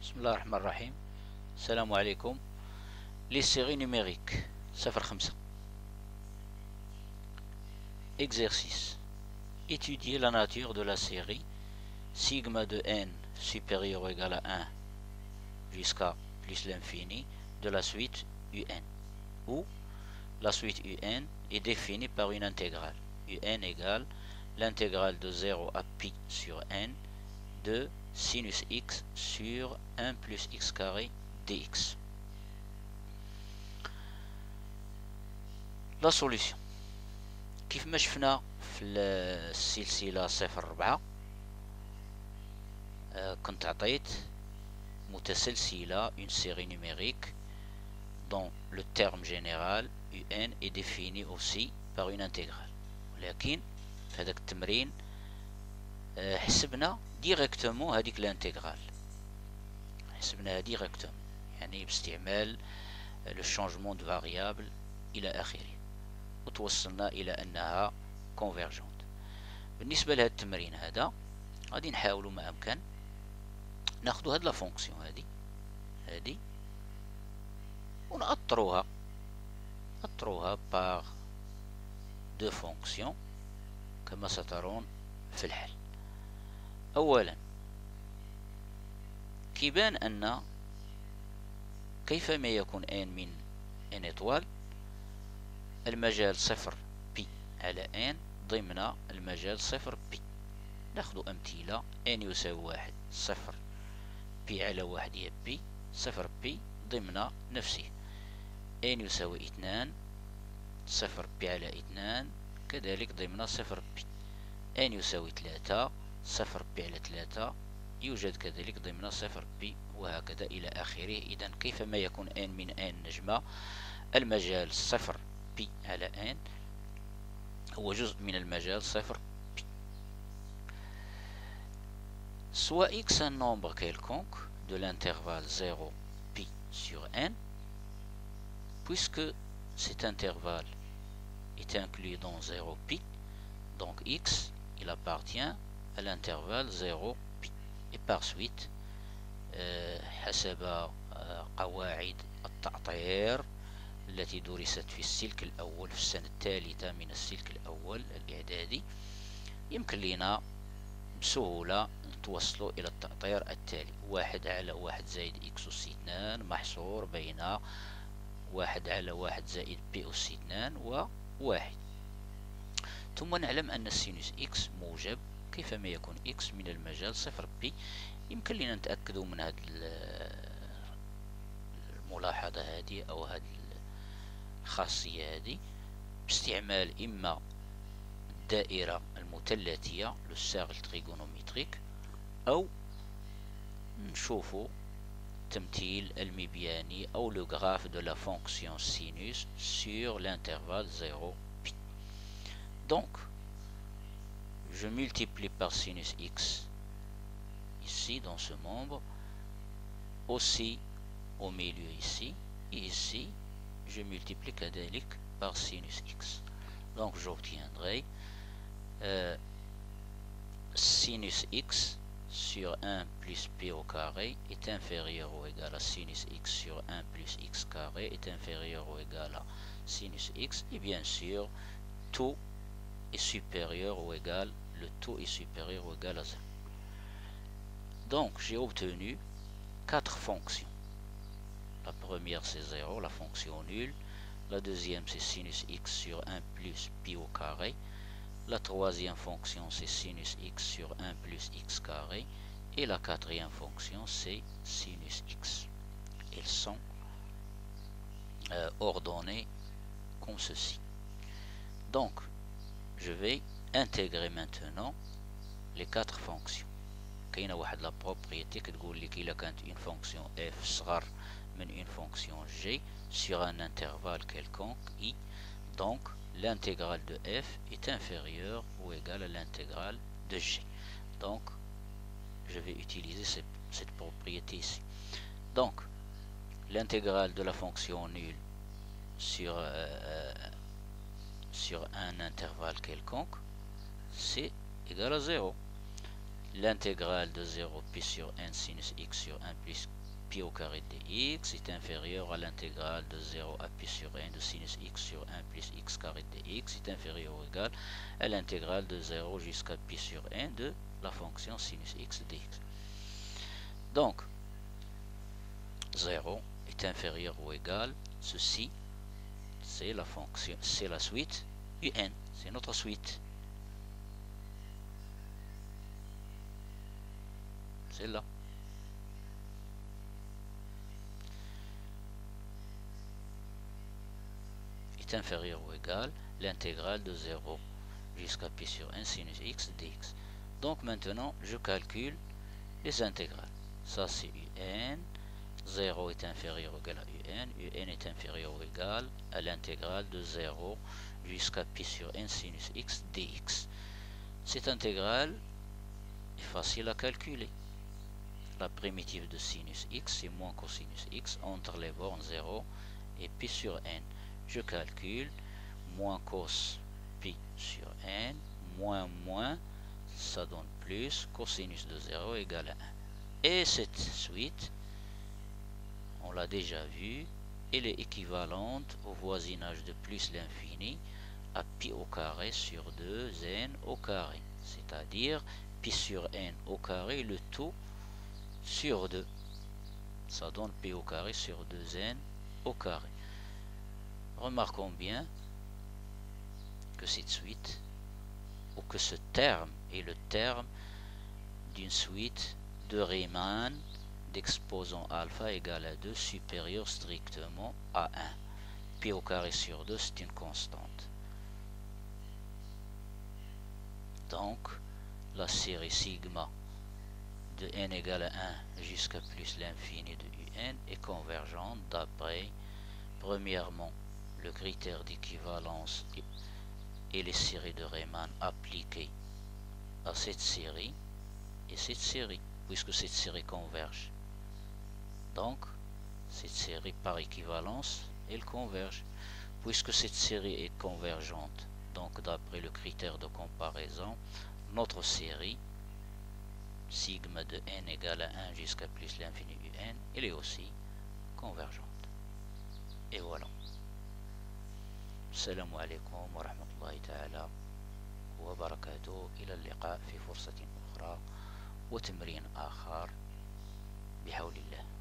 بسم الله الرحمن الرحيم. السلام عليكم. Les séries numériques. صفر 5. Exercice. Étudier la nature de la série sigma de n supérieur ou égal à 1 jusqu'à plus l'infini de la suite un, où la suite un est définie par une intégrale. Un égale l'intégrale de 0 à pi sur n de sinus x sur 1 plus x carré dx. La solution. كيف ما شفنا في السلسلة 0-4 كنت عطيت متسلسلة une série numérique dont le terme général un est défini aussi par une intégrale. ولكن في هذاك التمرين حسبنا ديريكتومون هذيك الانتجرال، حسبناها ديريكتومون يعني باستعمال لو شونجمون دو فاريابل الى اخره، وتوصلنا الى انها كونفيرجونت. بالنسبه لهذا التمرين هذا غادي نحاولوا ما امكن ناخذوا هاد لا فونكسيون هذه ونأطروها باغ دو فونكسيون كما سترون في الحل. اولا كيبان ان كيفما يكون n من n étoile المجال 0 بي على n ضمن المجال 0 بي. ناخذ امثله. n يساوي 1 0 بي على 1 هي بي 0 بي ضمن نفسه. n يساوي 2 0 بي على 2 كذلك ضمن 0 بي. n يساوي 3 0 بي على 3 يوجد كذلك ضمن 0 بي، وهكذا إلى آخره. إذن كيفما يكون n من n نجمة المجال 0 بي على n هو جزء من المجال 0 بي. Soit x un nombre quelconque de l'intervalle 0 pi sur n, puisque cet intervalle est inclus dans 0 pi, donc x il appartient à l'intervalle 0 pi. Et par suite حسب قواعد التأطير التي درست في السلك الأول في السنة الثالثة من السلك الأول الإعدادي يمكن لنا بسهولة نتوصلوا إلى التأطير التالي: 1 على 1 زائد إكس أس 2 محصور بين 1 على 1 زائد بي أس 2 و1. ثم نعلم أن السينوس إكس موجب كيفما يكون إكس من المجال 0 بي. يمكن لنا نتأكدوا من هذه الملاحظة هذه أو هذه الخاصية هذه باستعمال إما الدائرة المثلثية لو سيركل تريغونوميتريك أو نشوفوا التمثيل المبياني أو لو غراف دو لا فونكسيون سينوس sur l'intervalle 0 pi. Donc je multiplie par sinus x ici dans ce membre, aussi au milieu ici, et ici je multiplie كذلك par sinus x. Donc j'obtiendrai sinus x sur 1 plus p au carré est inférieur ou égal à sinus x sur 1 plus x carré est inférieur ou égal à sinus x, et bien sûr tout est supérieur ou égal, le tout est supérieur ou égal à 0. Donc j'ai obtenu 4 fonctions. La première c'est 0, la fonction nulle. La deuxième c'est sinus x sur 1 plus pi au carré. La troisième fonction c'est sinus x sur 1 plus x carré. Et la quatrième fonction c'est sinus x. Elles sont ordonnées comme ceci. Donc je vais intégrer maintenant les 4 fonctions. كاينه واحد لا بروبريتي كتقول لك الا كانت اون فونكسيون اف صغر من اون فونكسيون جي sur un intervalle quelconque i, donc l'intégrale de f est inférieure ou égale à l'intégrale de g. Donc je vais utiliser cette propriété ici. Donc l'intégrale de la fonction nulle sur un intervalle quelconque c'est égal à 0. L'intégrale de 0 pi sur n sinus x sur 1 plus pi au carré de x est inférieur à l'intégrale de 0 à pi sur n de sinus x sur 1 plus x carré de x est inférieur ou égal à l'intégrale de 0 jusqu'à pi sur n de la fonction sinus x dx. Donc, 0 est inférieur ou égal, ceci, c'est la fonction, c'est la suite un, c'est notre suite. C'est là. Est inférieur ou égal l'intégrale de 0 jusqu'à pi sur 1 sinus x dx. Donc maintenant, je calcule les intégrales. Ça c'est un. 0 est inférieur ou égal à un est inférieur ou égal à l'intégrale de 0 jusqu'à pi sur 1 sinus x dx. Cette intégrale est facile à calculer. La primitive de sinus x c'est moins cosinus x entre les bornes 0 et pi sur n. Je calcule moins cos pi sur n moins moins, ça donne plus, cosinus de 0 égale à 1. Et cette suite, on l'a déjà vu, elle est équivalente au voisinage de plus l'infini à pi au carré sur 2n au carré, c'est-à-dire pi sur n au carré, le tout sur 2. Ça donne pi au carré sur 2n au carré. Remarquons bien que cette suite, ou que ce terme est le terme d'une suite de Riemann d'exposant alpha égale à 2 supérieur strictement à 1. Pi au carré sur 2, c'est une constante. Donc, la série sigma de n égale à 1 jusqu'à plus l'infini de un est convergente d'après, premièrement, le critère d'équivalence et les séries de Riemann appliquées à cette série et cette série, puisque cette série converge. Donc, cette série par équivalence, elle converge. Puisque cette série est convergente, donc d'après le critère de comparaison, notre série, sigma de n égale à 1 jusqu'à plus l'infini un, elle est aussi convergente. Et voilà. السلام عليكم ورحمة الله تعالى وبركاته. إلى اللقاء في فرصة أخرى وتمرين آخر بحول الله.